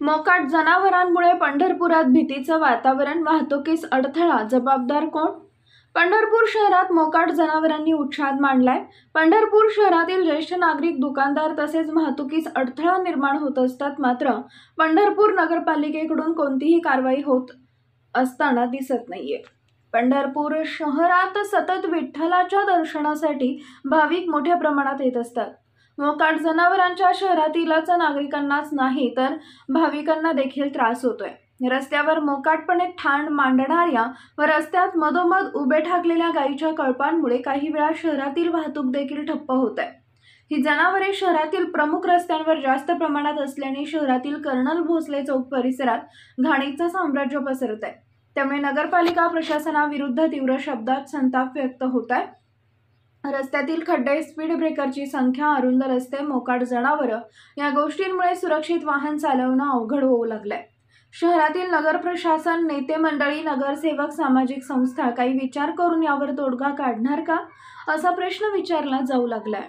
मोकाट जनावरांमुळे पंढरपुरात भीतीचं वातावरण, वाहतुकीस अडथळा, जबाबदार कोण? पंढरपूर शहरात मोकाट जनावरांनी उच्छाद मांडलाय. पंढरपूर शहरातील ज्येष्ठ नागरिक, दुकानदार तसेच वाहतुकीस अडथळा निर्माण होत असतात. मात्र पंढरपूर नगरपालिकेकडून कोणतीही कारवाई होत असताना दिसत नाहीये. पंढरपूर शहरात सतत विठ्ठलाच्या दर्शनासाठी भाविक मोठ्या प्रमाणात येत असतात. मोकाट जनावरांच्या शहरातीलच नागरिकांनाच नाही तर भाविकांना देखील त्रास होतोय. रस्त्यावर मोकाटपणे ठाण मांडणाऱ्या व रस्त्यात मधोमध उभे ठाकलेल्या गायीच्या कळपांमुळे काही वेळा शहरातील वाहतूक देखील ठप्प होत आहे. ही जनावरे शहरातील प्रमुख रस्त्यांवर जास्त प्रमाणात असल्याने शहरातील कर्नल भोसले चौक परिसरात घाणीचं साम्राज्य पसरत आहे. त्यामुळे नगरपालिका प्रशासनाविरुद्ध तीव्र शब्दात संताप व्यक्त होत आहे. रस्त्यातील खड्डे, स्पीड ब्रेकरची संख्या, अरुंद रस्ते, मोकाट जनावरं या गोष्टींमुळे सुरक्षित वाहन चालवणं अवघड होऊ लागलंय. शहरातील नगर प्रशासन, नेते मंडळी, नगरसेवक, सामाजिक संस्था काही विचार करून यावर तोडगा काढणार का, असा प्रश्न विचारला जाऊ लागलाय.